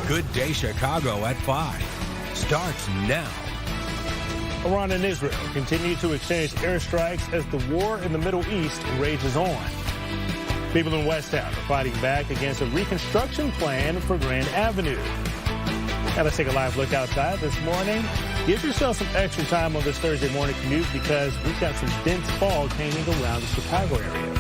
Good Day Chicago at 5 starts now. Iran and Israel continue to exchange airstrikes as the war in the Middle East rages on. People in West Town are fighting back against a reconstruction plan for Grand Avenue. Now let's take a live look outside this morning. Give yourself some extra time on this Thursday morning commute because we've got some dense fog hanging around the Chicago area.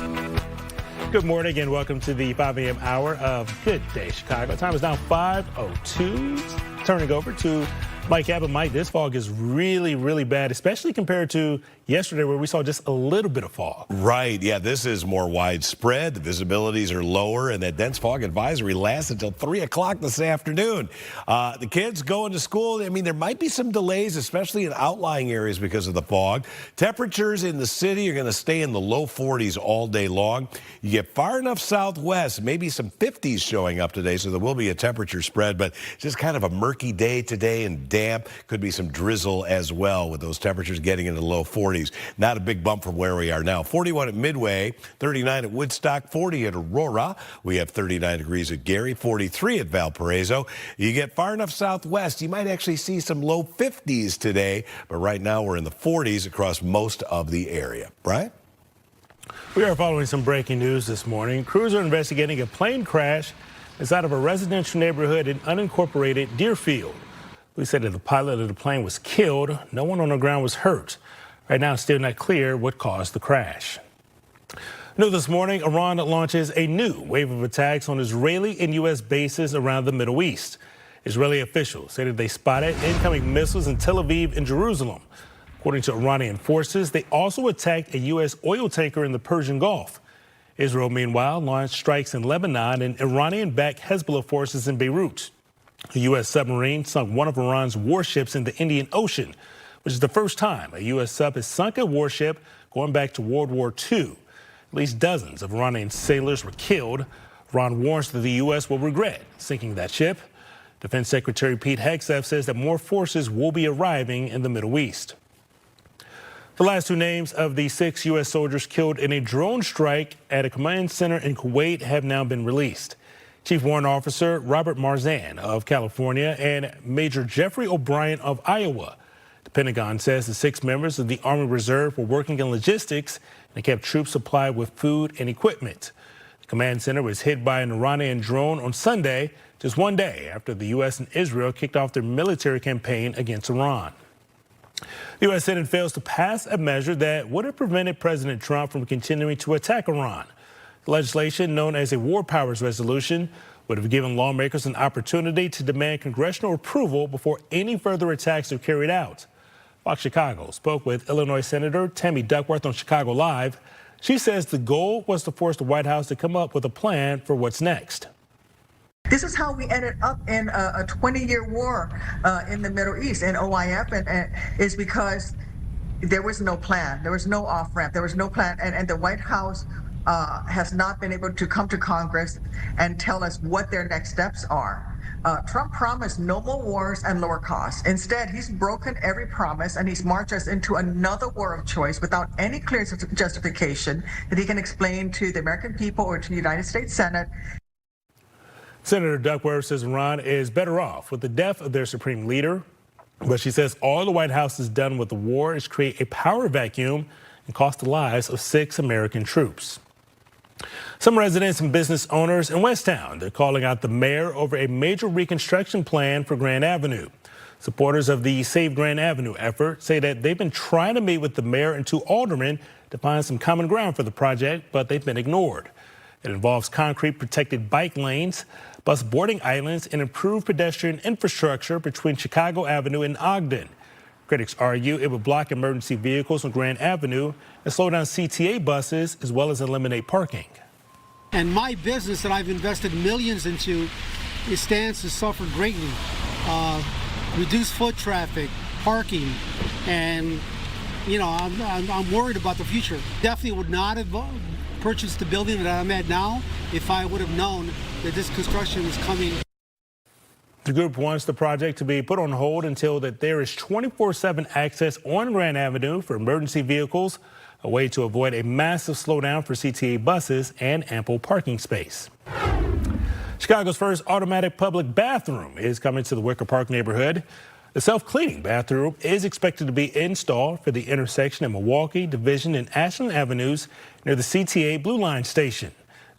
Good morning and welcome to the 5 a.m. hour of Good Day Chicago. Time is now 5:02. Turning over to Mike Abbott. Mike, this fog is really, really bad, especially compared to yesterday where we saw just a little bit of fog. Right. Yeah, this is more widespread. The visibilities are lower, and that dense fog advisory lasts until 3 o'clock this afternoon. The kids going to school, I mean, there might be some delays, especially in outlying areas because of the fog. Temperatures in the city are going to stay in the low 40s all day long. You get far enough southwest, maybe some 50s showing up today, so there will be a temperature spread, but just kind of a murky day today and damp. Could be some drizzle as well with those temperatures getting into the low 40s. Not a big bump from where we are now. 41 at Midway, 39 at Woodstock, 40 at Aurora. We have 39 degrees at Gary, 43 at Valparaiso. You get far enough southwest, you might actually see some low 50s today, but right now we're in the 40s across most of the area. Brian? We are following some breaking news this morning. Crews are investigating a plane crash inside of a residential neighborhood in unincorporated Deerfield. We said that the pilot of the plane was killed. No one on the ground was hurt. Right now, it's still not clear what caused the crash. New this morning, Iran launches a new wave of attacks on Israeli and U.S. bases around the Middle East. Israeli officials say that they spotted incoming missiles in Tel Aviv and Jerusalem. According to Iranian forces, they also attacked a U.S. oil tanker in the Persian Gulf. Israel, meanwhile, launched strikes in Lebanon and Iranian-backed Hezbollah forces in Beirut. A U.S. submarine sunk one of Iran's warships in the Indian Ocean, which is the first time a U.S. sub has sunk a warship going back to World War II. At least dozens of Iranian sailors were killed. Iran warns that the U.S. will regret sinking that ship. Defense Secretary Pete Hegseth says that more forces will be arriving in the Middle East. The last two names of the 6 U.S. soldiers killed in a drone strike at a command center in Kuwait have now been released. Chief Warrant Officer Robert Marzan of California and Major Jeffrey O'Brien of Iowa. The Pentagon says the 6 members of the Army Reserve were working in logistics and kept troops supplied with food and equipment. The command center was hit by an Iranian drone on Sunday, just one day after the U.S. and Israel kicked off their military campaign against Iran. The U.S. Senate fails to pass a measure that would have prevented President Trump from continuing to attack Iran. The legislation, known as a War Powers Resolution, would have given lawmakers an opportunity to demand congressional approval before any further attacks are carried out. Fox Chicago spoke with Illinois Senator Tammy Duckworth on Chicago Live. She says the goal was to force the White House to come up with a plan for what's next. This is how we ended up in a 20-year war in the Middle East in OIF, and is because there was no plan. There was no off-ramp. There was no plan, and the White House has not been able to come to Congress and tell us what their next steps are. Trump promised no more wars and lower costs. Instead, he's broken every promise and he's marched us into another war of choice without any clear justification that he can explain to the American people or to the United States Senate. Senator Duckworth says Iran is better off with the death of their supreme leader, but she says all the White House has done with the war is create a power vacuum and cost the lives of 6 American troops. Some residents and business owners in West Town, they're calling out the mayor over a major reconstruction plan for Grand Avenue. Supporters of the Save Grand Avenue effort say that they've been trying to meet with the mayor and 2 aldermen to find some common ground for the project, but they've been ignored. It involves concrete protected bike lanes, bus boarding islands, and improved pedestrian infrastructure between Chicago Avenue and Ogden. Critics argue it would block emergency vehicles on Grand Avenue and slow down CTA buses, as well as eliminate parking. And my business that I've invested millions into, it stands to suffer greatly. Reduced foot traffic, parking, and I'm worried about the future. Definitely would not have purchased the building that I'm at now if I would have known that this construction was coming. The group wants the project to be put on hold until that there is 24/7 access on Grand Avenue for emergency vehicles, a way to avoid a massive slowdown for CTA buses and ample parking space. Chicago's first automatic public bathroom is coming to the Wicker Park neighborhood. The self-cleaning bathroom is expected to be installed for the intersection of Milwaukee, Division, and Ashland Avenues near the CTA Blue Line station.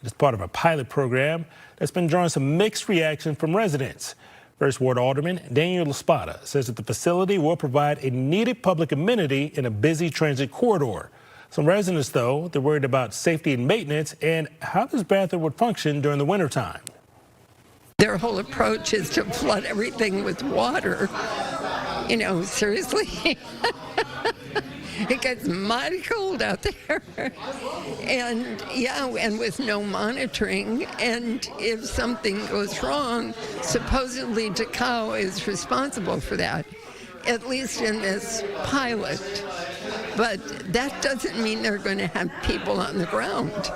It's part of a pilot program that's been drawing some mixed reaction from residents. First Ward Alderman Daniel LaSpada says that the facility will provide a needed public amenity in a busy transit corridor. Some residents, though, they're worried about safety and maintenance and how this bathroom would function during the wintertime. Their whole approach is to flood everything with water. You know, seriously. It gets mighty cold out there. And yeah, and with no monitoring. And if something goes wrong, supposedly DeKalb is responsible for that, at least in this pilot. But that doesn't mean they're going to have people on the ground.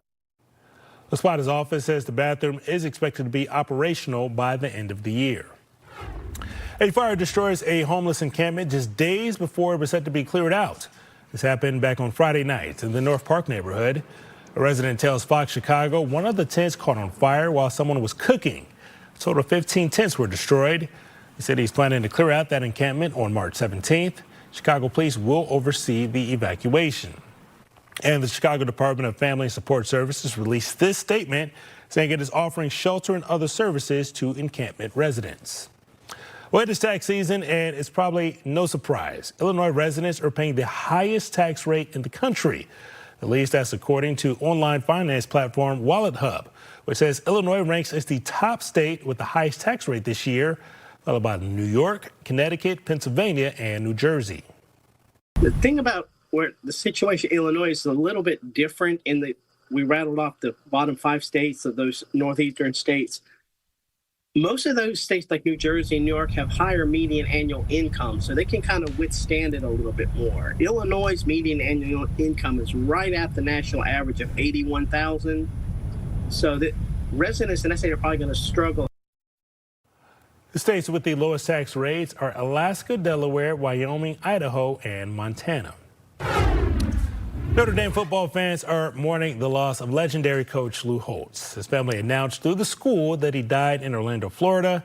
LaSpada's office says the bathroom is expected to be operational by the end of the year. A fire destroys a homeless encampment just days before it was set to be cleared out. This happened back on Friday night in the North Park neighborhood. A resident tells Fox Chicago one of the tents caught on fire while someone was cooking. A total of 15 tents were destroyed. He said he's planning to clear out that encampment on March 17th. Chicago police will oversee the evacuation. And the Chicago Department of Family and Support Services released this statement saying it is offering shelter and other services to encampment residents. Well, it is tax season, and it's probably no surprise. Illinois residents are paying the highest tax rate in the country. At least that's according to online finance platform WalletHub, which says Illinois ranks as the top state with the highest tax rate this year, followed by New York, Connecticut, Pennsylvania, and New Jersey. The thing about where the situation in Illinois is a little bit different in that we rattled off the bottom 5 states of those northeastern states. Most of those states like New Jersey and New York have higher median annual income, so they can kind of withstand it a little bit more. Illinois' median annual income is right at the national average of $81,000. So the residents in that state are probably going to struggle. The states with the lowest tax rates are Alaska, Delaware, Wyoming, Idaho, and Montana. Notre Dame football fans are mourning the loss of legendary coach Lou Holtz. His family announced through the school that he died in Orlando, Florida.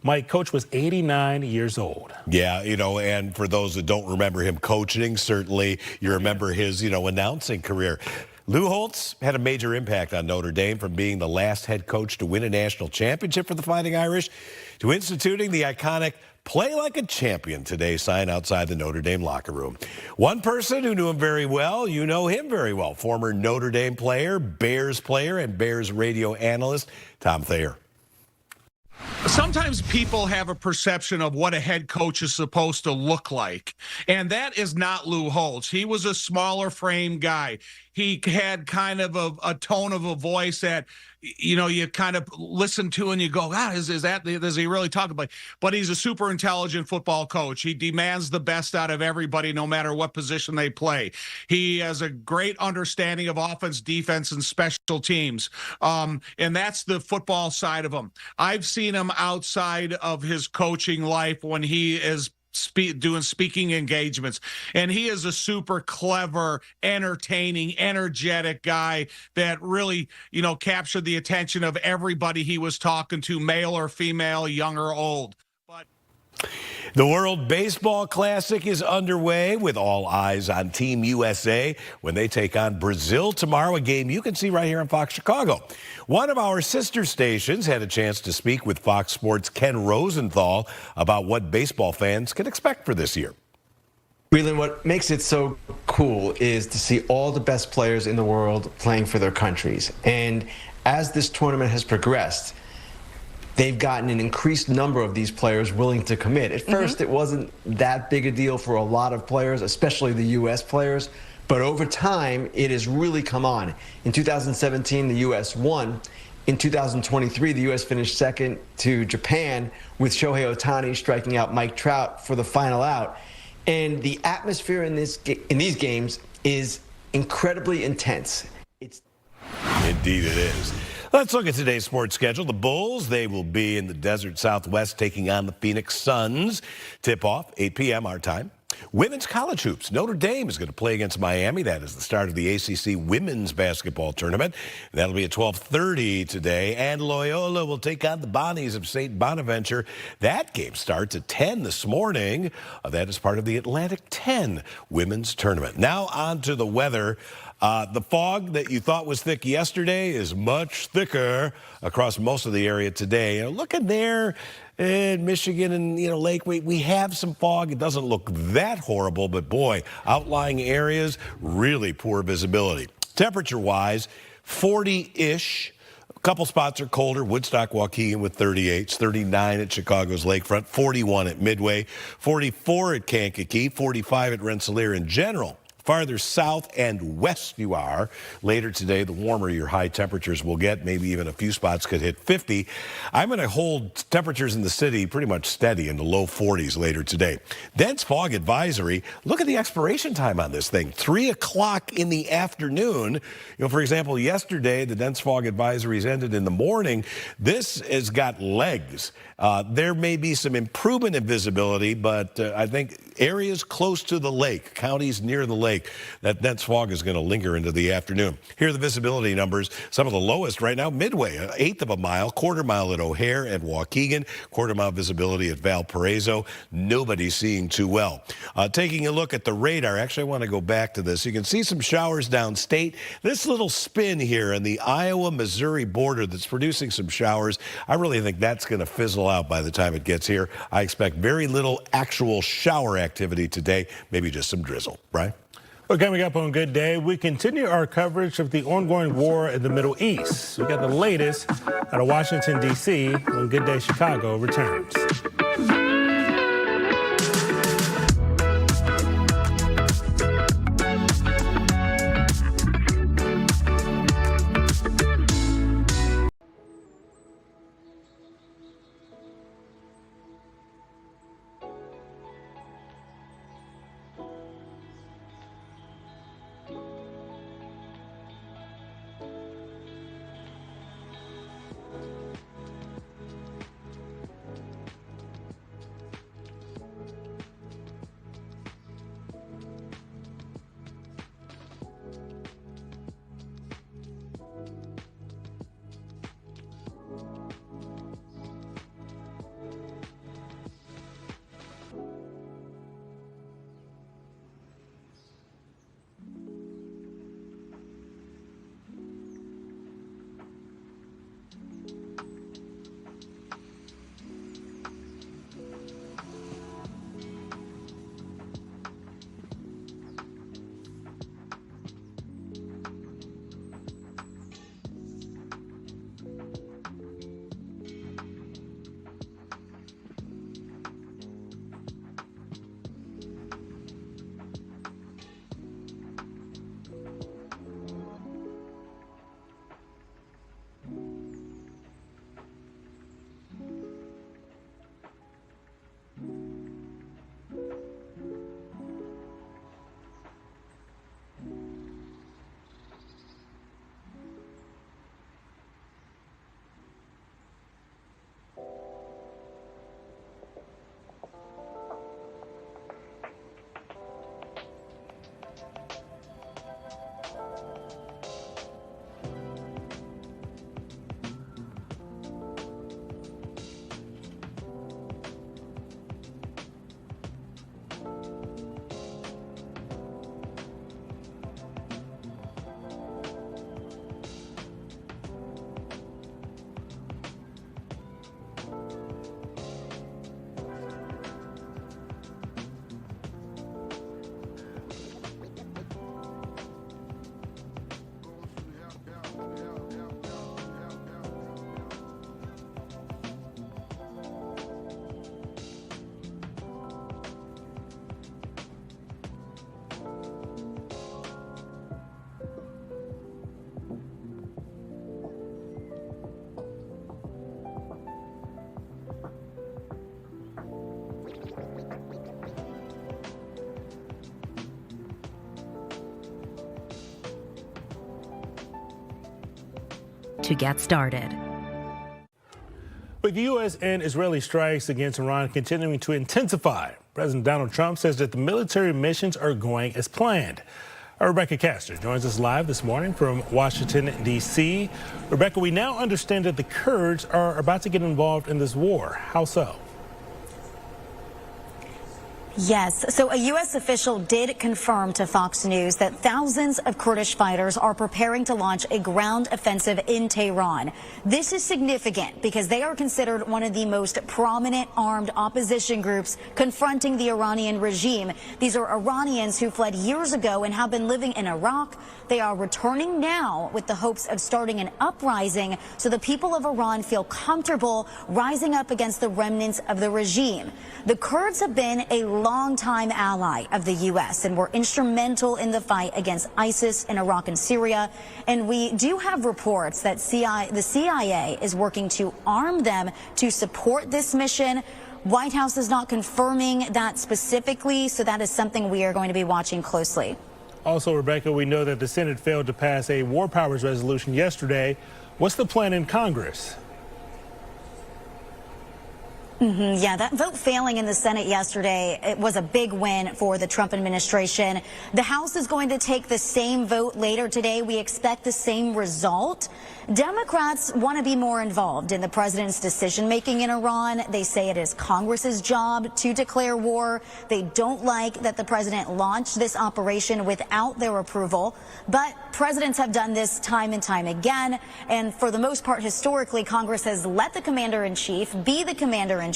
Mike, coach was 89 years old. Yeah, you know, and for those that don't remember him coaching, certainly you remember his, announcing career. Lou Holtz had a major impact on Notre Dame, from being the last head coach to win a national championship for the Fighting Irish to instituting the iconic "Play Like a Champion Today" sign outside the Notre Dame locker room. One person who knew him very well, you know him very well, former Notre Dame player, and Bears radio analyst, Tom Thayer. Sometimes people have a perception of what a head coach is supposed to look like, and that is not Lou Holtz. He was a smaller frame guy. He had kind of a tone of a voice that, you kind of listen to and you go, God, does he really talk about? But he's a super intelligent football coach. He demands the best out of everybody, no matter what position they play. He has a great understanding of offense, defense, and special teams. And that's the football side of him. I've seen him outside of his coaching life when he is doing speaking engagements, and he is a super clever, entertaining, energetic guy that really captured the attention of everybody he was talking to, male or female, young or old. The World Baseball Classic is underway, with all eyes on Team USA when they take on Brazil tomorrow, a game you can see right here on Fox Chicago. One of our sister stations had a chance to speak with Fox Sports' Ken Rosenthal about what baseball fans can expect for this year. Really, what makes it so cool is to see all the best players in the world playing for their countries. And as this tournament has progressed, they've gotten an increased number of these players willing to commit. At first, it wasn't that big a deal for a lot of players, especially the U.S. players. But over time, it has really come on. In 2017, the U.S. won. In 2023, the U.S. finished second to Japan, with Shohei Ohtani striking out Mike Trout for the final out. And the atmosphere in these games is incredibly intense. Indeed it is. Let's look at today's sports schedule. The Bulls, they will be in the desert Southwest taking on the Phoenix Suns. Tip-off, 8 p.m. our time. Women's college hoops. Notre Dame is going to play against Miami. That is the start of the ACC women's basketball tournament. That'll be at 12:30 today. And Loyola will take on the Bonnies of St. Bonaventure. That game starts at 10 this morning. That is part of the Atlantic 10 women's tournament. Now on to the weather. The fog that you thought was thick yesterday is much thicker across most of the area today. Looking there in Michigan and Lake, we have some fog. It doesn't look that horrible, but boy, outlying areas, really poor visibility. Temperature-wise, 40-ish. A couple spots are colder. Woodstock, Waukegan with 38, 39 at Chicago's Lakefront, 41 at Midway, 44 at Kankakee, 45 at Rensselaer. In general, farther south and west you are, later today, the warmer your high temperatures will get. Maybe even a few spots could hit 50. I'm going to hold temperatures in the city pretty much steady in the low 40s later today. Dense fog advisory. Look at the expiration time on this thing. 3 o'clock in the afternoon. For example, yesterday, the dense fog advisories ended in the morning. This has got legs. There may be some improvement in visibility, but I think areas close to the lake, counties near the lake, that dense fog is going to linger into the afternoon. Here are the visibility numbers. Some of the lowest right now, Midway, 1/8 of a mile, 1/4 mile at O'Hare and Waukegan, 1/4 mile visibility at Valparaiso. Nobody's seeing too well. Taking a look at the radar, actually I want to go back to this. You can see some showers downstate. This little spin here on the Iowa-Missouri border that's producing some showers, I really think that's going to fizzle out by the time it gets here. I expect very little actual shower activity today, maybe just some drizzle. Brian? Well, coming up on Good Day, we continue our coverage of the ongoing war in the Middle East. We got the latest out of Washington, D.C. when Good Day Chicago returns. To get started. With U.S. and Israeli strikes against Iran continuing to intensify, President Donald Trump says that the military missions are going as planned. Rebecca Castor joins us live this morning from Washington, D.C. Rebecca, we now understand that the Kurds are about to get involved in this war. How so? Yes. So a U.S. official did confirm to Fox News that thousands of Kurdish fighters are preparing to launch a ground offensive in Tehran. This is significant because they are considered one of the most prominent armed opposition groups confronting the Iranian regime. These are Iranians who fled years ago and have been living in Iraq. They are returning now with the hopes of starting an uprising so the people of Iran feel comfortable rising up against the remnants of the regime. The Kurds have been a longtime ally of the U.S. and were instrumental in the fight against ISIS in Iraq and Syria. And we do have reports that the CIA is working to arm them to support this mission. White House is not confirming that specifically, so that is something we are going to be watching closely. Also, Rebecca, we know that the Senate failed to pass a war powers resolution yesterday. What's the plan in Congress? Yeah, that vote failing in the Senate yesterday, it was a big win for the Trump administration. The House is going to take the same vote later today. We expect the same result. Democrats want to be more involved in the president's decision-making in Iran. They say it is Congress's job to declare war. They don't like that the president launched this operation without their approval. But presidents have done this time and time again. And for the most part, historically, Congress has let the commander-in-chief be the commander-in-chief.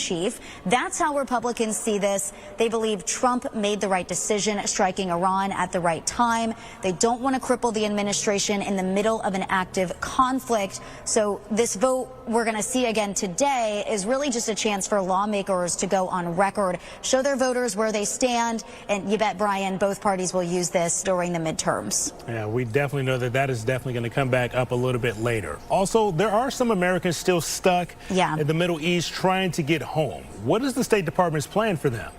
That's how Republicans see this. They believe Trump made the right decision, striking Iran at the right time. They don't want to cripple the administration in the middle of an active conflict. So this vote we're going to see again today is really just a chance for lawmakers to go on record, show their voters where they stand. And you bet, Brian, both parties will use this during the midterms. Yeah, we definitely know that that is definitely going to come back up a little bit later. Also, there are some Americans still stuck in the Middle East trying to get home. What is the State Department's plan for them?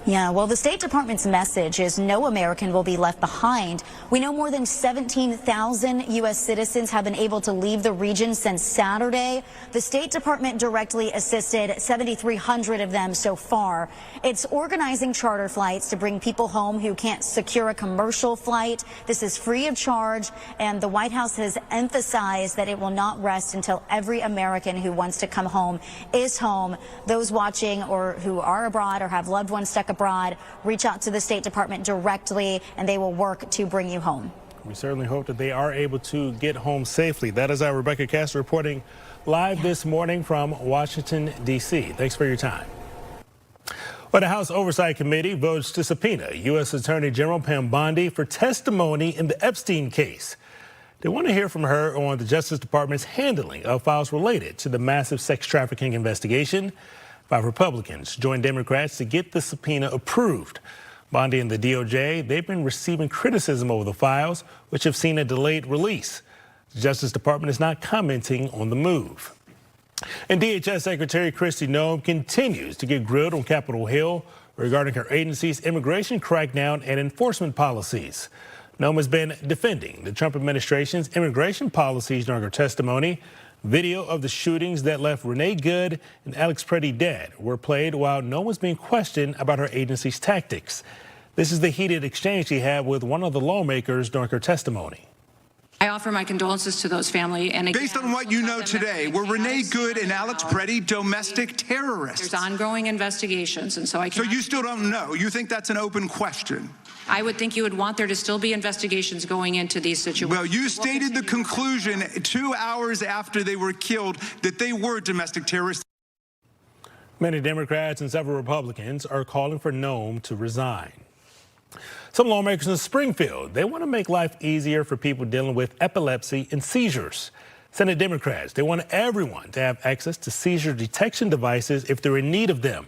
Yeah, well, the State Department's message is no American will be left behind. We know more than 17,000 U.S. citizens have been able to leave the region since Saturday. The State Department directly assisted 7,300 of them so far. It's organizing charter flights to bring people home who can't secure a commercial flight. This is free of charge, and the White House has emphasized that it will not rest until every American who wants to come home is home. Those watching or who are abroad or have loved ones stuck abroad, reach out to the State Department directly, and they will work to bring you home. We certainly hope that they are able to get home safely. That is our Rebecca Castor reporting live this morning from Washington, D.C. Thanks for your time. Well, the House Oversight Committee votes to subpoena U.S. Attorney General Pam Bondi for testimony in the Epstein case. They want to hear from her on the Justice Department's handling of files related to the massive sex trafficking investigation. 5 Republicans joined Democrats to get the subpoena approved. Bondi and the DOJ, they've been receiving criticism over the files, which have seen a delayed release. The Justice Department is not commenting on the move. And DHS Secretary Kristi Noem continues to get grilled on Capitol Hill regarding her agency's immigration crackdown and enforcement policies. Noem has been defending the Trump administration's immigration policies during her testimony. Video of the shootings that left Renee Good and Alex Preddy dead were played while Noem was being questioned about her agency's tactics. This is the heated exchange she had with one of the lawmakers during her testimony. I offer my condolences to those family. And again, based on what you know today, were Renee Good and Alex Preddy domestic terrorists? There's ongoing investigations, and so I can. So you still don't know? You think that's an open question? I would think you would want there to still be investigations going into these situations. Well, you stated the conclusion 2 hours after they were killed that they were domestic terrorists. Many Democrats and several Republicans are calling for Noem to resign. Some lawmakers in Springfield, they want to make life easier for people dealing with epilepsy and seizures. Senate Democrats, they want everyone to have access to seizure detection devices if they're in need of them.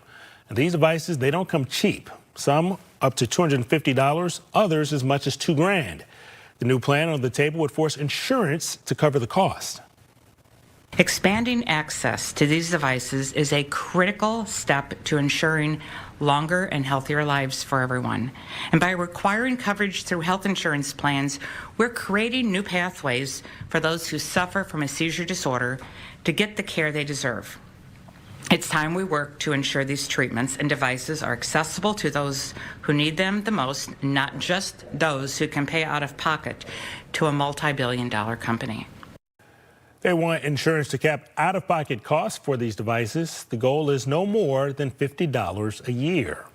And these devices, they don't come cheap. Some up to $250, others as much as $2 grand. The new plan on the table would force insurance to cover the cost. Expanding access to these devices is a critical step to ensuring longer and healthier lives for everyone. And by requiring coverage through health insurance plans, we're creating new pathways for those who suffer from a seizure disorder to get the care they deserve. It's time we work to ensure these treatments and devices are accessible to those who need them the most, not just those who can pay out of pocket to a multi-billion-dollar company. They want insurance to cap out-of-pocket costs for these devices. The goal is no more than $50 a year.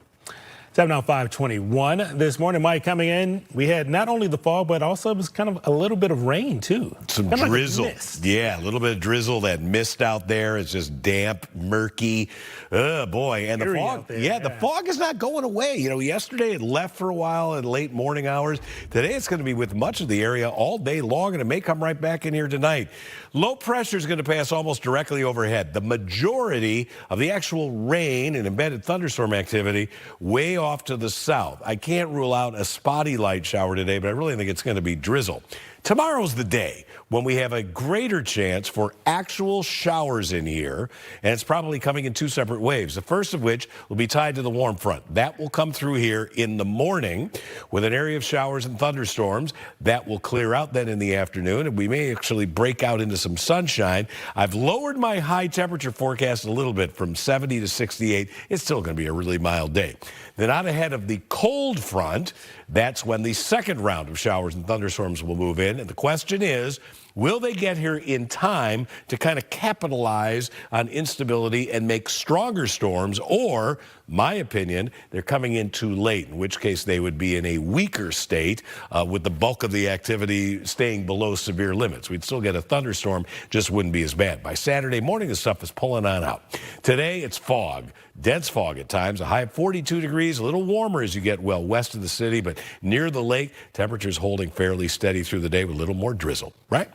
7 on 521 this morning. Mike, coming in, we had not only the fog, but also it was kind of a little bit of rain, too. Some kind of drizzle. Like yeah, a little bit of drizzle. That mist out there is just damp, murky. Oh, boy. And the fog, the fog is not going away. You know, yesterday it left for a while in late morning hours. Today it's going to be with much of the area all day long, and it may come right back in here tonight. Low pressure is going to pass almost directly overhead. The majority of the actual rain and embedded thunderstorm activity way off to the south. I can't rule out a spotty light shower today, but I really think it's going to be drizzle. Tomorrow's the day when we have a greater chance for actual showers in here, and it's probably coming in two separate waves. The first of which will be tied to the warm front. That will come through here in the morning with an area of showers and thunderstorms. That will clear out then in the afternoon, and we may actually break out into some sunshine. I've lowered my high temperature forecast a little bit from 70 to 68. It's still going to be a really mild day. Then out ahead of the cold front, that's when the second round of showers and thunderstorms will move in. And the question is, will they get here in time to kind of capitalize on instability and make stronger storms? Or, my opinion, they're coming in too late, in which case they would be in a weaker state with the bulk of the activity staying below severe limits. We'd still get a thunderstorm, just wouldn't be as bad. By Saturday morning, the stuff is pulling on out. Today, it's fog. Dense fog at times, a high of 42 degrees, a little warmer as you get well west of the city, but near the lake, temperatures holding fairly steady through the day with a little more drizzle, right?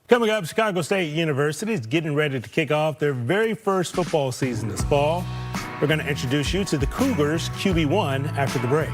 Coming up, Chicago State University is getting ready to kick off their very first football season this fall. We're going to introduce you to the Cougars QB1 after the break.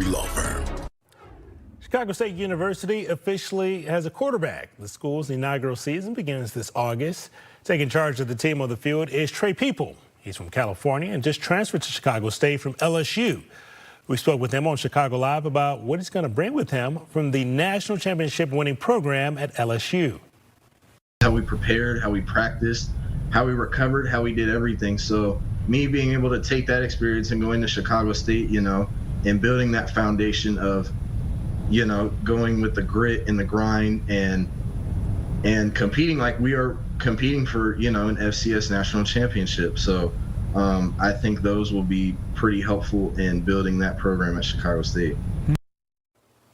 Attorney Law Firm. Chicago State University officially has a quarterback. The school's inaugural season begins this August. Taking charge of the team on the field is Trey People. He's from California and just transferred to Chicago State from LSU. We spoke with him on Chicago Live about what he's going to bring with him from the national championship winning program at LSU. How we prepared, how we practiced, how we recovered, how we did everything. So me being able to take that experience and going to Chicago State, and building that foundation of, going with the grit and the grind and competing like we are competing for, an FCS national championship. So I think those will be pretty helpful in building that program at Chicago State.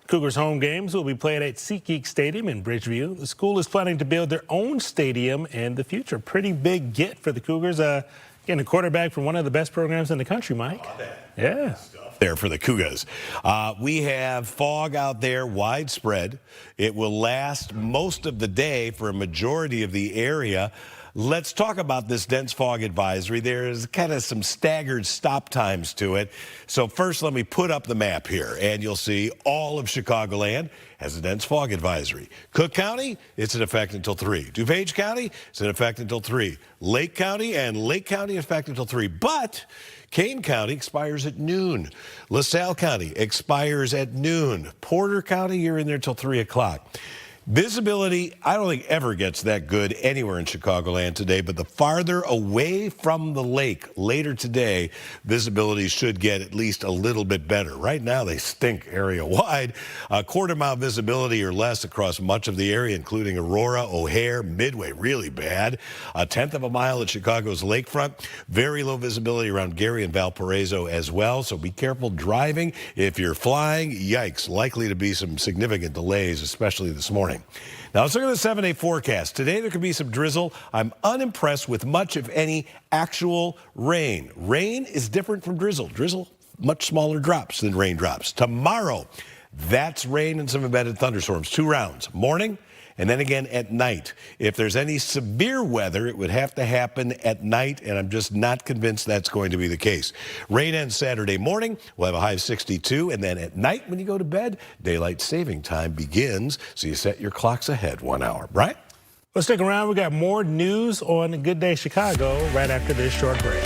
Cougars home games will be played at SeatGeek Stadium in Bridgeview. The school is planning to build their own stadium in the future. Pretty big get for the Cougars. Getting a quarterback from one of the best programs in the country, Mike. Yeah. There for the Cougars. We have fog out there, widespread. It will last most of the day for a majority of the area. Let's talk about this dense fog advisory. There's kind of some staggered stop times to it. So first, let me put up the map here, and you'll see all of Chicagoland has a dense fog advisory. Cook County, it's in effect until 3. DuPage County, it's in effect until 3. Lake County and Lake County in effect until 3. But Kane County expires at noon. LaSalle County expires at noon. Porter County, you're in there till 3 o'clock. Visibility, I don't think ever gets that good anywhere in Chicagoland today, but the farther away from the lake later today, visibility should get at least a little bit better. Right now, they stink area-wide. A quarter-mile visibility or less across much of the area, including Aurora, O'Hare, Midway, really bad. A tenth of a mile at Chicago's lakefront. Very low visibility around Gary and Valparaiso as well, so be careful driving. If you're flying, yikes, likely to be some significant delays, especially this morning. Now let's look at the 7-day forecast. Today there could be some drizzle. I'm unimpressed with much, if any, actual rain. Rain is different from drizzle. Drizzle, much smaller drops than raindrops. Tomorrow, that's rain and some embedded thunderstorms. 2 rounds, morning and then again at night. If there's any severe weather, it would have to happen at night, and I'm just not convinced that's going to be the case. Rain ends Saturday morning. We'll have a high of 62, and then at night when you go to bed, daylight saving time begins, so you set your clocks ahead 1 hour. Brian? Let's stick around. We got more news on Good Day Chicago right after this short break.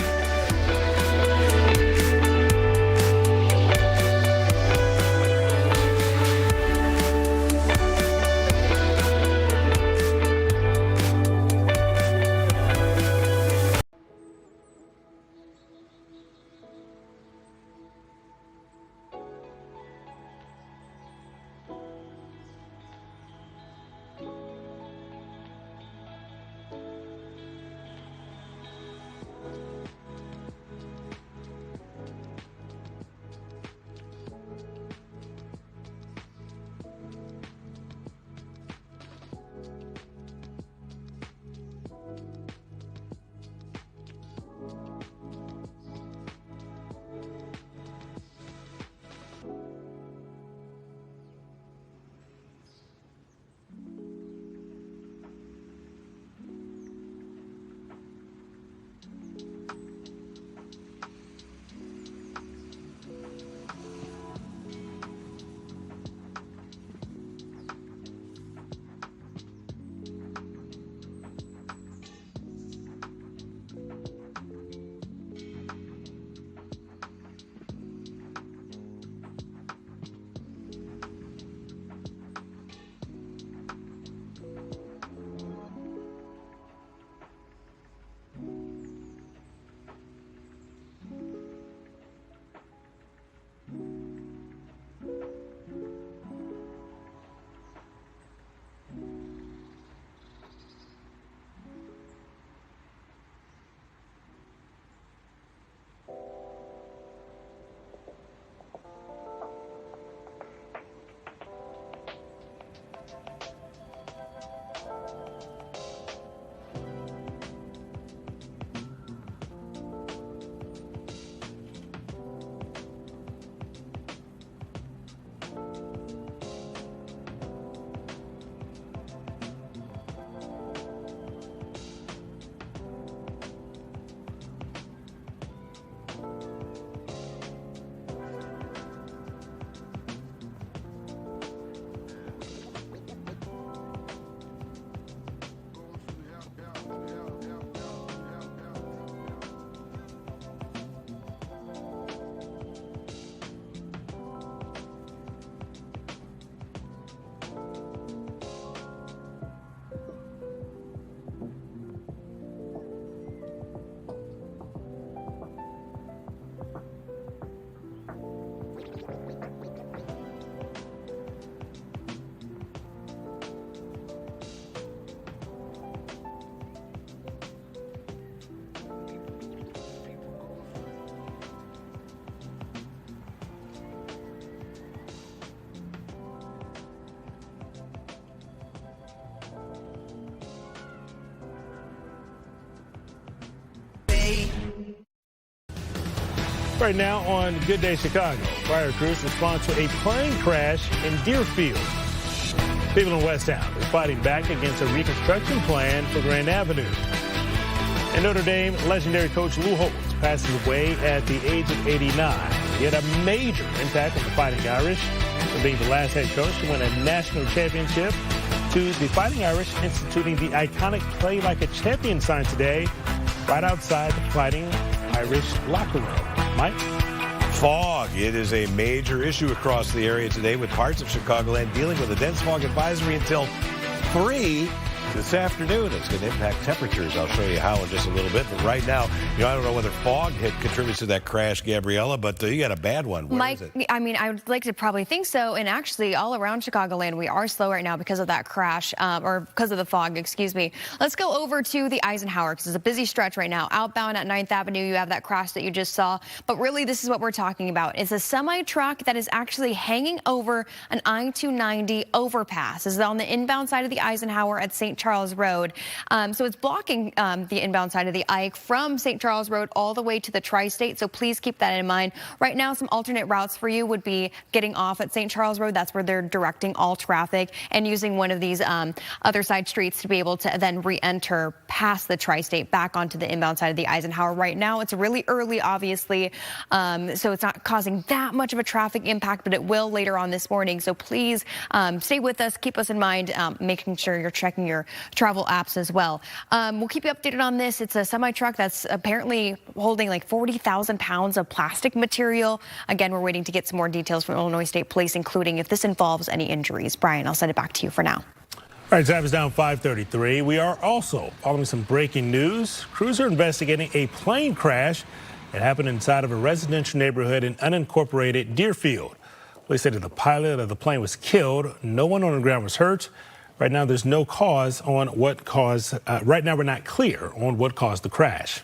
Right now on Good Day Chicago, fire crews respond to a plane crash in Deerfield. People in West Town are fighting back against a reconstruction plan for Grand Avenue. In Notre Dame, legendary coach Lou Holtz passes away at the age of 89. He had a major impact on the Fighting Irish, from being the last head coach to win a national championship, to the Fighting Irish instituting the iconic Play Like a Champion sign today, right outside the Fighting Irish locker room. Mike? Fog. It is a major issue across the area today, with parts of Chicagoland dealing with a dense fog advisory until 3 this afternoon. It's going to impact temperatures. I'll show you how in just a little bit. But right now, I don't know whether fog contributes to that crash, Gabriella, but you got a bad one. Where Mike, is it? I mean, I would like to probably think so. And actually, all around Chicagoland, we are slow right now because of that crash, or because of the fog, excuse me. Let's go over to the Eisenhower, because it's a busy stretch right now. Outbound at 9th Avenue, you have that crash that you just saw. But really, this is what we're talking about. It's a semi-truck that is actually hanging over an I-290 overpass. This is on the inbound side of the Eisenhower at St. Charles Road. So it's blocking the inbound side of the Ike from St. Charles Road all the way to the Tri-State. So please keep that in mind. Right now, some alternate routes for you would be getting off at St. Charles Road. That's where they're directing all traffic, and using one of these other side streets to be able to then re-enter past the Tri-State back onto the inbound side of the Eisenhower. Right now, it's really early, obviously, so it's not causing that much of a traffic impact, but it will later on this morning. So please stay with us, keep us in mind, making sure you're checking your travel apps as well. We'll keep you updated on this. It's a semi-truck that's apparently holding like 40,000 pounds of plastic material. Again, we're waiting to get some more details from Illinois State Police, including if this involves any injuries. Brian, I'll send it back to you for now. All right, time is down 5:33. We are also following some breaking news. Crews are investigating a plane crash that happened inside of a residential neighborhood in unincorporated Deerfield. Police said that the pilot of the plane was killed. No one on the ground was hurt. Right now, there's no cause on what caused. Right now, we're not clear on what caused the crash.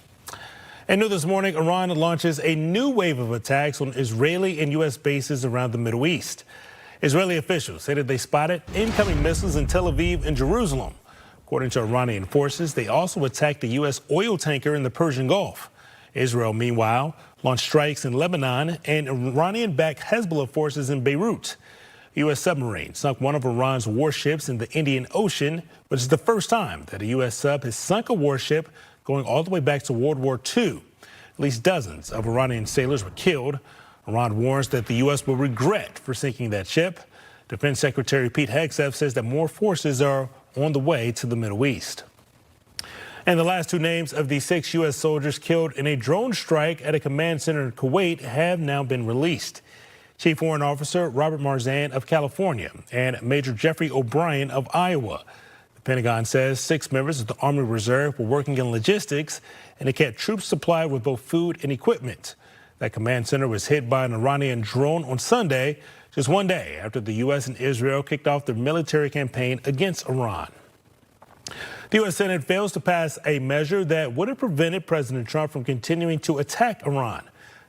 And new this morning, Iran launches a new wave of attacks on Israeli and U.S. bases around the Middle East. Israeli officials say that they spotted incoming missiles in Tel Aviv and Jerusalem. According to Iranian forces, they also attacked a U.S. oil tanker in the Persian Gulf. Israel, meanwhile, launched strikes in Lebanon and Iranian-backed Hezbollah forces in Beirut. A U.S. submarine sunk one of Iran's warships in the Indian Ocean, which is the first time that a U.S. sub has sunk a warship going all the way back to World War II. At least dozens of Iranian sailors were killed. Iran warns that the U.S. will regret for sinking that ship. Defense Secretary Pete Hegseth says that more forces are on the way to the Middle East. And the last two names of the 6 U.S. soldiers killed in a drone strike at a command center in Kuwait have now been released. Chief Warrant Officer Robert Marzan of California and Major Jeffrey O'Brien of Iowa. The Pentagon says 6 members of the Army Reserve were working in logistics, and they kept troops supplied with both food and equipment. That command center was hit by an Iranian drone on Sunday, just one day after the U.S. and Israel kicked off their military campaign against Iran. The U.S. Senate fails to pass a measure that would have prevented President Trump from continuing to attack Iran.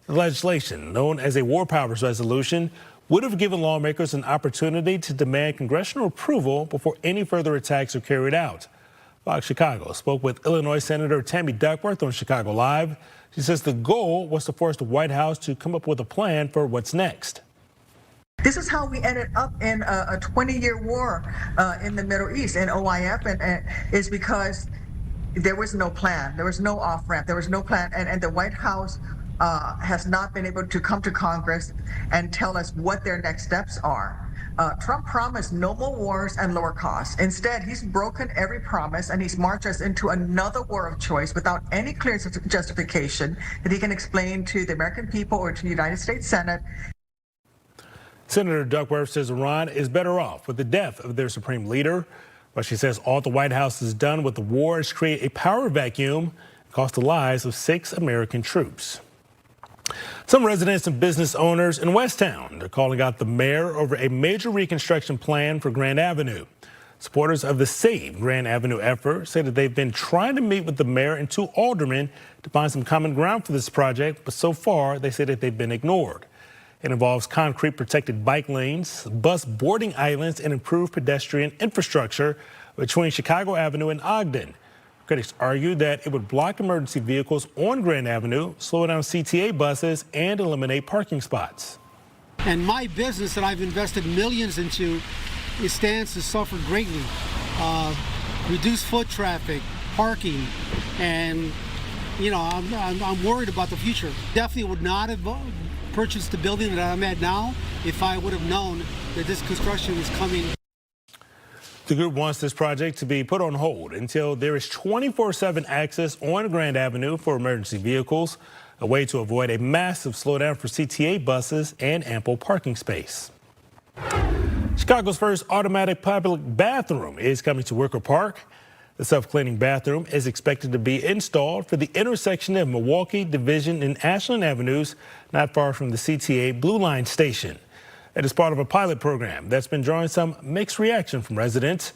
The legislation, known as a War Powers Resolution, would have given lawmakers an opportunity to demand congressional approval before any further attacks are carried out. Fox Chicago spoke with Illinois Senator Tammy Duckworth on Chicago Live. She says the goal was to force the White House to come up with a plan for what's next. This is how we ended up in a 20-year war in the Middle East in OIF, and is because there was no plan. There was no off-ramp. There was no plan, and the White House has not been able to come to Congress and tell us what their next steps are. Trump promised no more wars and lower costs. Instead, he's broken every promise, and he's marched us into another war of choice without any clear justification that he can explain to the American people or to the United States Senate. Senator Duckworth says Iran is better off with the death of their supreme leader. But she says all the White House has done with the war is create a power vacuum and cost the lives of 6 American troops. Some residents and business owners in West Town are calling out the mayor over a major reconstruction plan for Grand Avenue. Supporters of the Save Grand Avenue effort say that they've been trying to meet with the mayor and 2 aldermen to find some common ground for this project, but so far they say that they've been ignored. It involves concrete protected bike lanes, bus boarding islands, and improved pedestrian infrastructure between Chicago Avenue and Ogden. Critics argue that it would block emergency vehicles on Grand Avenue, slow down CTA buses, and eliminate parking spots. And my business that I've invested millions into, it stands to suffer greatly. Reduced foot traffic, parking, and I'm worried about the future. Definitely would not have purchased the building that I'm at now if I would have known that this construction was coming. The group wants this project to be put on hold until there is 24/7 access on Grand Avenue for emergency vehicles, a way to avoid a massive slowdown for CTA buses and ample parking space. Chicago's first automatic public bathroom is coming to Wicker Park. The self-cleaning bathroom is expected to be installed for the intersection of Milwaukee, Division, and Ashland Avenues, not far from the CTA Blue Line station. It is part of a pilot program that's been drawing some mixed reaction from residents.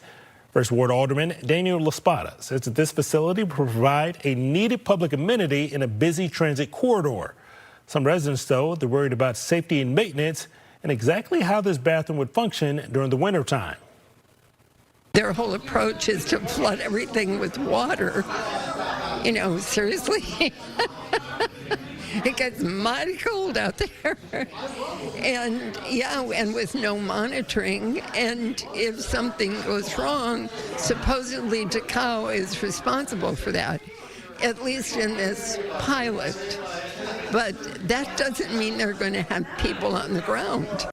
First Ward Alderman Daniel LaSpada says that this facility will provide a needed public amenity in a busy transit corridor. Some residents, though, they're worried about safety and maintenance and exactly how this bathroom would function during the wintertime. Their whole approach is to flood everything with water. Seriously. It gets mighty cold out there. And with no monitoring. And if something goes wrong, supposedly DeKalb is responsible for that, at least in this pilot. But that doesn't mean they're going to have people on the ground.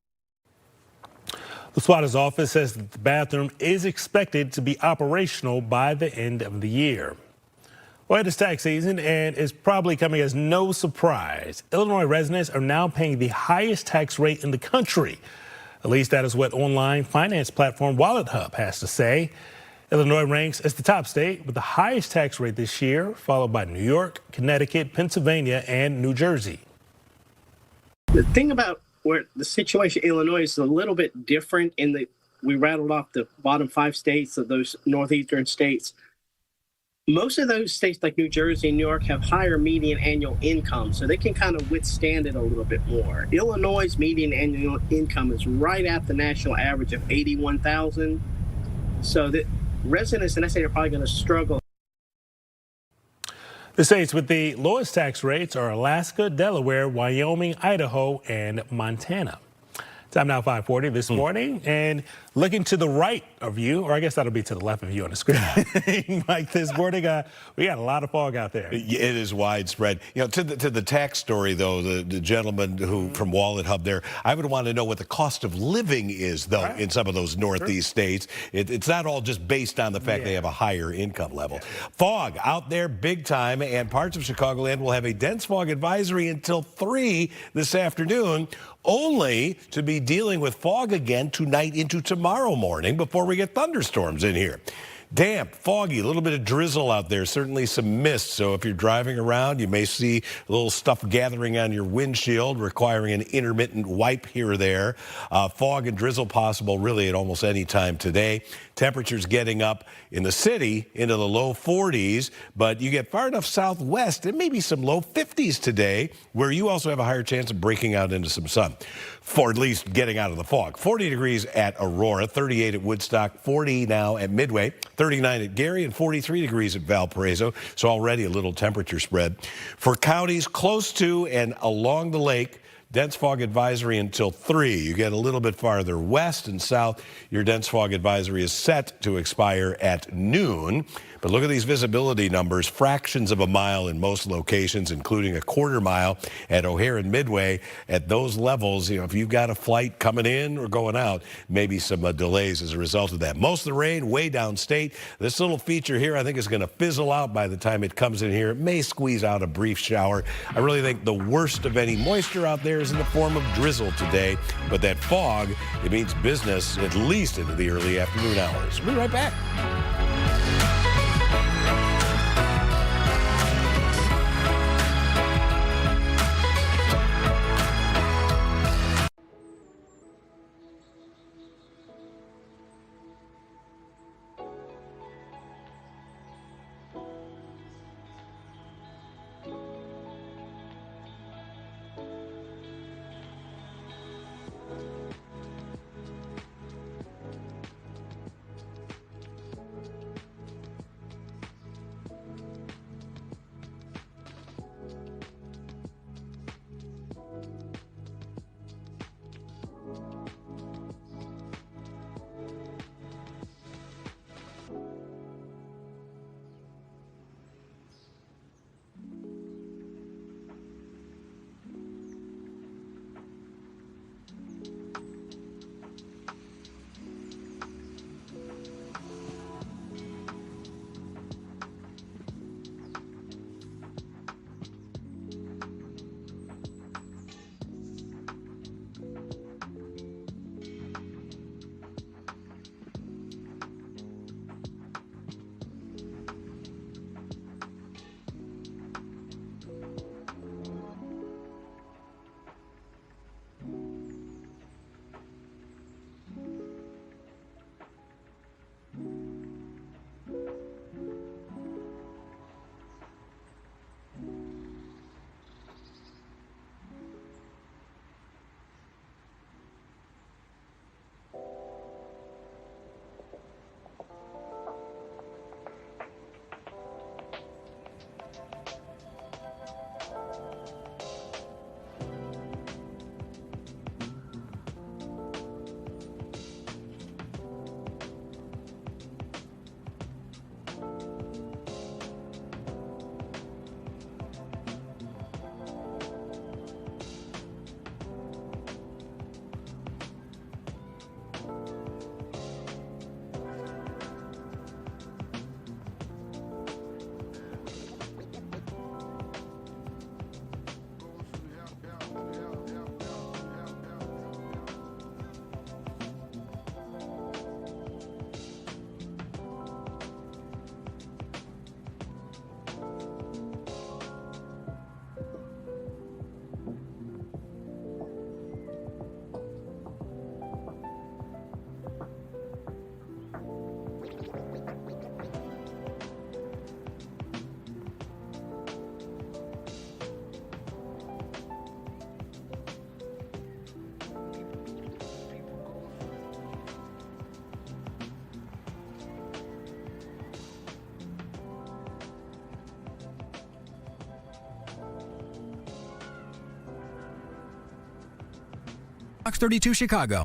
LaSpada's office says that the bathroom is expected to be operational by the end of the year. Well, it is tax season, and it's probably coming as no surprise. Illinois residents are now paying the highest tax rate in the country. At least that is what online finance platform WalletHub has to say. Illinois ranks as the top state with the highest tax rate this year, followed by New York, Connecticut, Pennsylvania, and New Jersey. The thing about where the situation in Illinois is a little bit different in that we rattled off the bottom 5 states of those northeastern states. Most of those states like New Jersey and New York have higher median annual income, so they can kind of withstand it a little bit more. Illinois' median annual income is right at the national average of $81,000. So the residents in that state are probably going to struggle. The states with the lowest tax rates are Alaska, Delaware, Wyoming, Idaho, and Montana. Time now 5:40 this morning, and looking to the right of you, or I guess that'll be to the left of you on the screen. Like this morning, we got a lot of fog out there. It is widespread. To the tax story, though, the gentleman who from WalletHub there, I would want to know what the cost of living is, though, in some of those northeast states. It's not all just based on the fact they have a higher income level. Fog out there big time, and parts of Chicagoland will have a dense fog advisory until 3 this afternoon, only to be dealing with fog again tonight into tomorrow morning before we get thunderstorms in here. Damp, foggy, a little bit of drizzle out there, certainly some mist. So if you're driving around, you may see a little stuff gathering on your windshield, requiring an intermittent wipe here or there. Fog and drizzle possible really at almost any time today. Temperatures getting up in the city into the low 40s, but you get far enough southwest, it may be some low 50s today, where you also have a higher chance of breaking out into some sun, for at least getting out of the fog. 40 degrees at Aurora, 38 at Woodstock, 40 now at Midway, 39 at Gary, and 43 degrees at Valparaiso. So already a little temperature spread. For counties close to and along the lake, dense fog advisory until 3. You get a little bit farther west and south, your dense fog advisory is set to expire at noon. But look at these visibility numbers, fractions of a mile in most locations, including a quarter mile at O'Hare and Midway. At those levels, if you've got a flight coming in or going out, maybe some delays as a result of that. Most of the rain way downstate. This little feature here, I think, is going to fizzle out by the time it comes in here. It may squeeze out a brief shower. I really think the worst of any moisture out there is in the form of drizzle today. But that fog, it means business at least into the early afternoon hours. We'll be right back. Fox 32 Chicago.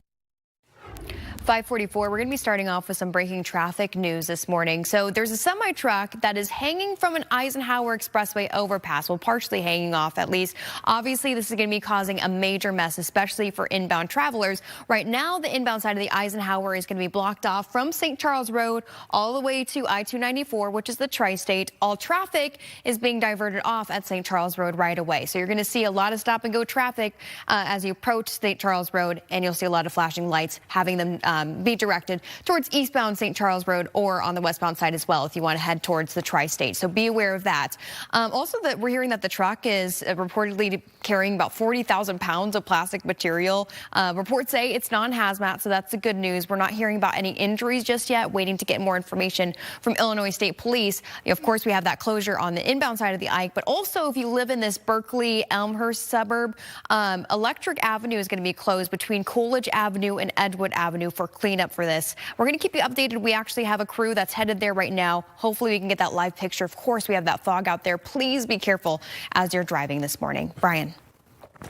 544, we're going to be starting off with some breaking traffic news this morning. So there's a semi-truck that is hanging from an Eisenhower Expressway overpass, well, partially hanging off at least. Obviously, this is going to be causing a major mess, especially for inbound travelers. Right now, the inbound side of the Eisenhower is going to be blocked off from St. Charles Road all the way to I-294, which is the tri-state. All traffic is being diverted off at St. Charles Road right away. So you're going to see a lot of stop-and-go traffic as you approach St. Charles Road, and you'll see a lot of flashing lights having them be directed towards eastbound St. Charles Road or on the westbound side as well if you want to head towards the tri-state. So be aware of that. Also, that we're hearing that the truck is reportedly carrying about 40,000 pounds of plastic material. Reports say it's non-hazmat, so that's the good news. We're not hearing about any injuries just yet, waiting to get more information from Illinois State Police. Of course, we have that closure on the inbound side of the Ike, but also if you live in this Berkeley Elmhurst suburb, Electric Avenue is going to be closed between Coolidge Avenue and Edgewood Avenue for cleanup for this. We're going to keep you updated. We actually have a crew that's headed there right now. Hopefully we can get that live picture. Of course, we have that fog out there. Please be careful as you're driving this morning. Brian.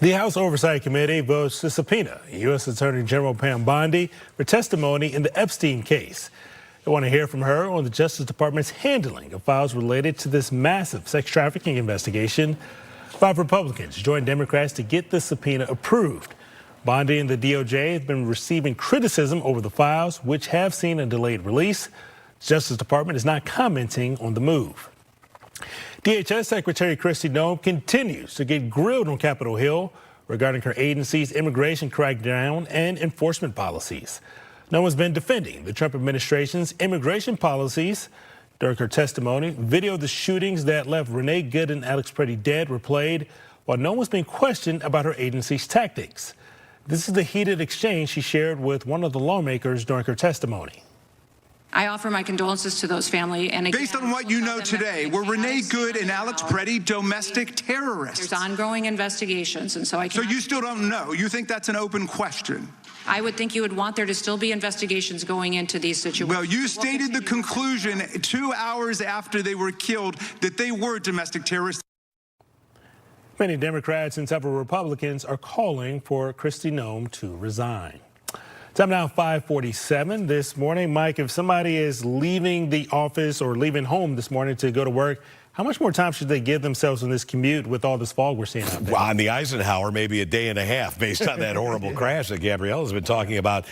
The House Oversight Committee votes to subpoena U.S. Attorney General Pam Bondi for testimony in the Epstein case. They want to hear from her on the Justice Department's handling of files related to this massive sex trafficking investigation. 5 Republicans joined Democrats to get the subpoena approved. Bondi and the DOJ have been receiving criticism over the files, which have seen a delayed release. The Justice Department is not commenting on the move. DHS Secretary Kristi Noem continues to get grilled on Capitol Hill regarding her agency's immigration crackdown and enforcement policies. Noem has been defending the Trump administration's immigration policies. During her testimony, video of the shootings that left Renee Good and Alex Pretty dead were played, while Noem was being questioned about her agency's tactics. This is the heated exchange she shared with one of the lawmakers during her testimony. I offer my condolences to those family. And again, based on what you know today, were Renee Good and Alex Pretty domestic terrorists? There's ongoing investigations, and so I So you still don't know? You think that's an open question? I would think you would want there to still be investigations going into these situations. Well, you stated the conclusion 2 hours after they were killed that they were domestic terrorists. Many Democrats and several Republicans are calling for Kristi Noem to resign. Time now 5:47 this morning. Mike, if somebody is leaving the office or leaving home this morning to go to work, how much more time should they give themselves on this commute with all this fog we're seeing out there? Well, on the Eisenhower, maybe a day and a half based on that horrible crash that Gabrielle has been talking about.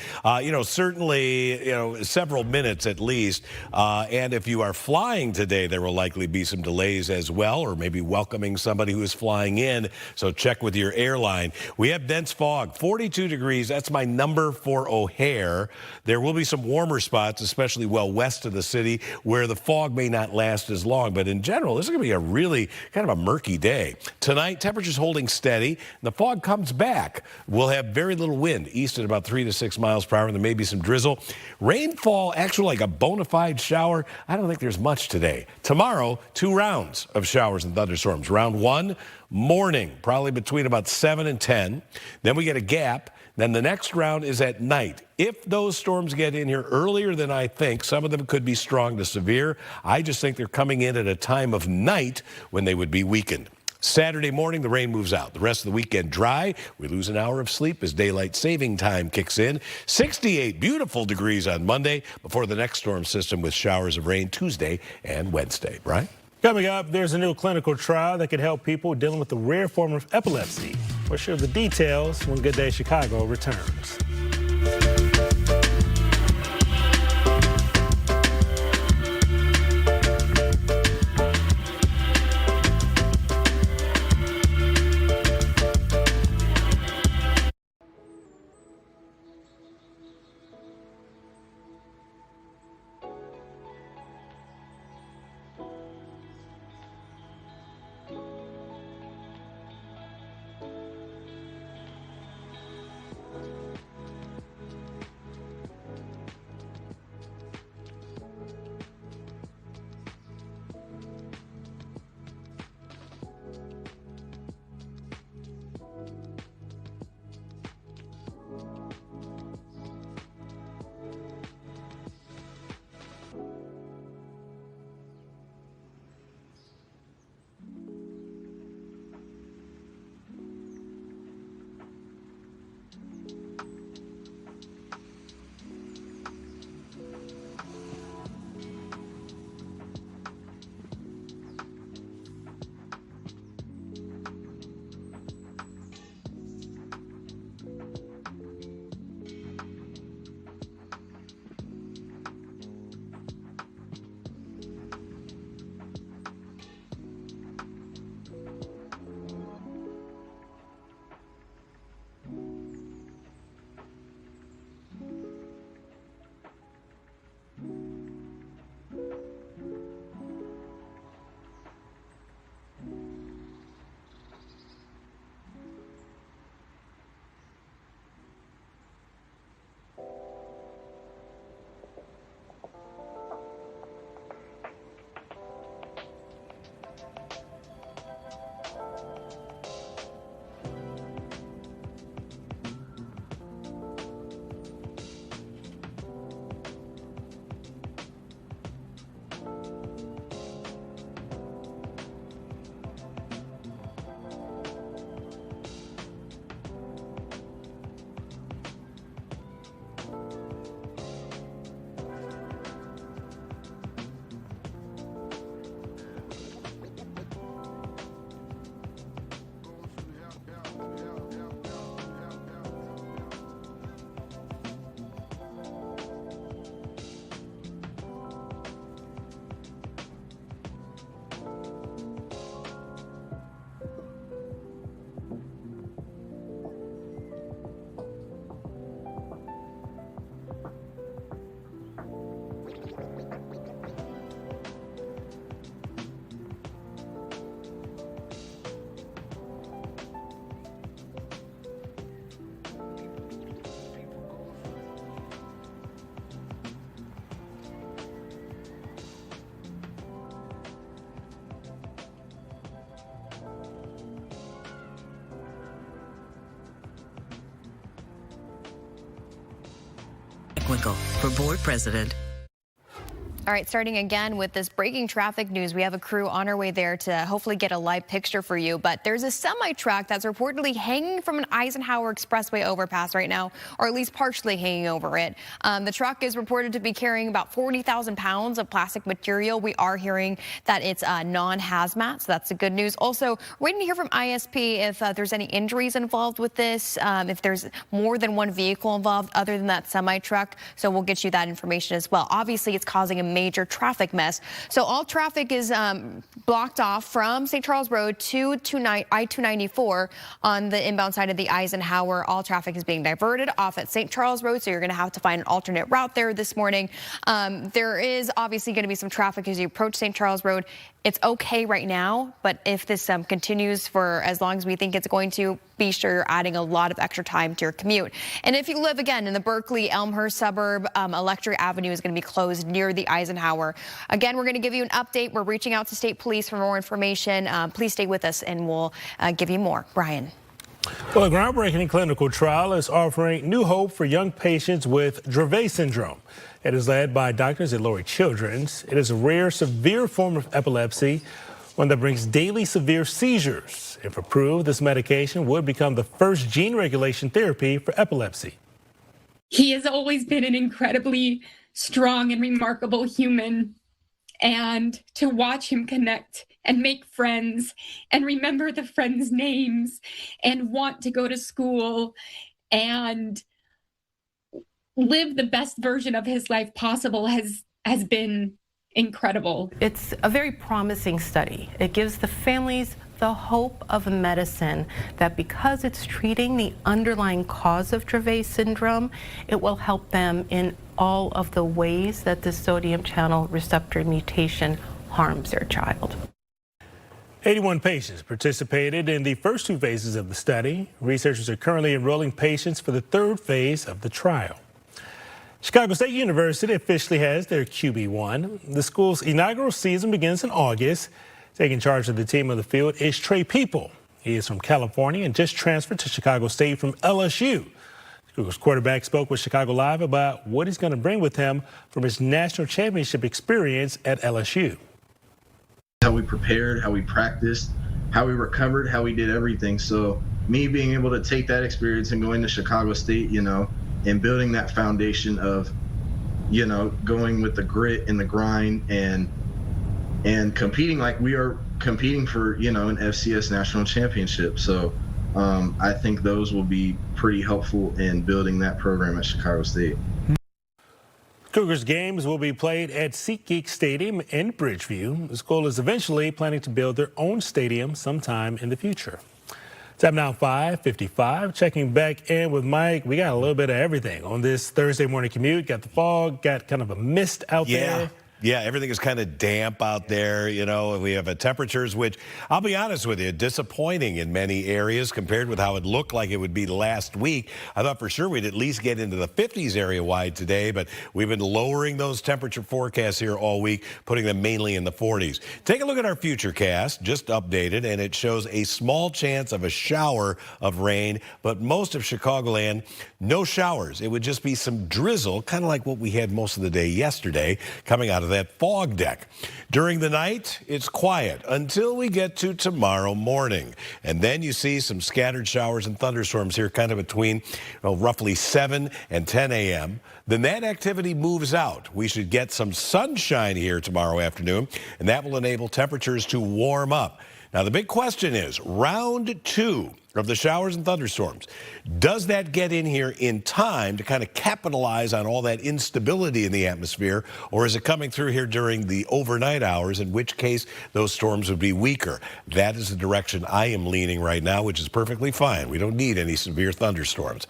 Certainly, several minutes at least. And if you are flying today, there will likely be some delays as well, or maybe welcoming somebody who is flying in. So check with your airline. We have dense fog, 42 degrees. That's my number for O'Hare. There will be some warmer spots, especially well west of the city, where the fog may not last as long. But in general, this is going to be a really kind of a murky day. Tonight, temperatures holding steady. And the fog comes back. We'll have very little wind, east at about 3 to 6 miles per hour. And there may be some drizzle. Rainfall, actually like a bona fide shower. I don't think there's much today. Tomorrow, 2 rounds of showers and thunderstorms. Round 1, morning, probably between about 7 and 10. Then we get a gap. Then the next round is at night. If those storms get in here earlier than I think, some of them could be strong to severe. I just think they're coming in at a time of night when they would be weakened. Saturday morning, the rain moves out. The rest of the weekend dry. We lose an hour of sleep as daylight saving time kicks in. 68 beautiful degrees on Monday before the next storm system with showers of rain Tuesday and Wednesday. Brian? Coming up, there's a new clinical trial that could help people dealing with a rare form of epilepsy. We'll share the details when Good Day Chicago returns. Bockwinkel for board president. All right, starting again with this breaking traffic news. We have a crew on our way there to hopefully get a live picture for you. But there's a semi-truck that's reportedly hanging from an Eisenhower Expressway overpass right now, or at least partially hanging over it. The truck is reported to be carrying about 40,000 pounds of plastic material. We are hearing that it's non-hazmat, so that's the good news. Also, waiting to hear from ISP if there's any injuries involved with this, if there's more than one vehicle involved other than that semi-truck. So we'll get you that information as well. Obviously, it's causing a major traffic mess. So all traffic is blocked off from St. Charles Road to I-294 on the inbound side of the Eisenhower. All traffic is being diverted off at St. Charles Road, so you're going to have to find an alternate route there this morning. There is obviously going to be some traffic as you approach St. Charles Road. It's okay right now, but if this continues for as long as we think it's going to, be sure you're adding a lot of extra time to your commute. And if you live, again, in the Berkeley-Elmhurst suburb, Electric Avenue is going to be closed near the Eisenhower. Again, we're going to give you an update. We're reaching out to State Police for more information. Please stay with us, and we'll give you more. Brian. Well, a groundbreaking clinical trial is offering new hope for young patients with Dravet syndrome. It is led by doctors at Lurie Children's. It is a rare, severe form of epilepsy, one that brings daily severe seizures. If approved, this medication would become the first gene regulation therapy for epilepsy. He has always been an incredibly strong and remarkable human. And to watch him connect and make friends and remember the friends' names and want to go to school and live the best version of his life possible has been incredible. It's a very promising study. It gives the families the hope of a medicine that because it's treating the underlying cause of Dravet syndrome, it will help them in all of the ways that the sodium channel receptor mutation harms their child. 81 patients participated in the first two phases of the study. Researchers are currently enrolling patients for the third phase of the trial. Chicago State University officially has their QB1. The school's inaugural season begins in August. Taking charge of the team on the field is Trey People. He is from California and just transferred to Chicago State from LSU. School's quarterback spoke with Chicago Live about what he's going to bring with him from his national championship experience at LSU. How we prepared, how we practiced, how we recovered, how we did everything. So me being able to take that experience and going to Chicago State, and building that foundation of, going with the grit and the grind and competing like we are competing for, an FCS national championship. So I think those will be pretty helpful in building that program at Chicago State. Cougars games will be played at SeatGeek Stadium in Bridgeview. The school is eventually planning to build their own stadium sometime in the future. Time now 5:55. Checking back in with Mike. We got a little bit of everything on this Thursday morning commute. Got the fog, got kind of a mist out there. Yeah, everything is kind of damp out there. We have temperatures, which I'll be honest with you, disappointing in many areas compared with how it looked like it would be last week. I thought for sure we'd at least get into the 50s area wide today, but we've been lowering those temperature forecasts here all week, putting them mainly in the 40s. Take a look at our futurecast, just updated, and it shows a small chance of a shower of rain, but most of Chicagoland, no showers. It would just be some drizzle, kind of like what we had most of the day yesterday, coming out of that fog deck. During the night, it's quiet until we get to tomorrow morning. And then you see some scattered showers and thunderstorms here kind of between roughly 7 and 10 a.m. Then that activity moves out. We should get some sunshine here tomorrow afternoon, and that will enable temperatures to warm up. Now, the big question is, round 2 of the showers and thunderstorms, does that get in here in time to kind of capitalize on all that instability in the atmosphere, or is it coming through here during the overnight hours, in which case those storms would be weaker? That is the direction I am leaning right now, which is perfectly fine. We don't need any severe thunderstorms.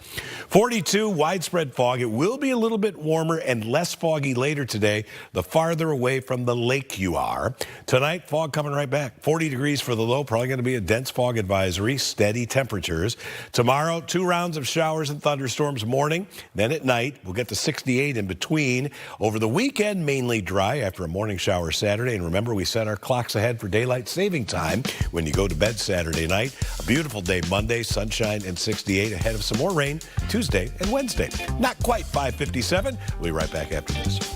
42, widespread fog. It will be a little bit warmer and less foggy later today, the farther away from the lake you are. Tonight, fog coming right back. 40 degrees for the low, probably going to be a dense fog advisory, steady temperatures. Tomorrow, 2 rounds of showers and thunderstorms morning. Then at night, we'll get to 68 in between. Over the weekend, mainly dry after a morning shower Saturday. And remember, we set our clocks ahead for daylight saving time when you go to bed Saturday night. A beautiful day Monday, sunshine and 68 ahead of some more rain Tuesday and Wednesday. Not quite 5:57. We'll be right back after this.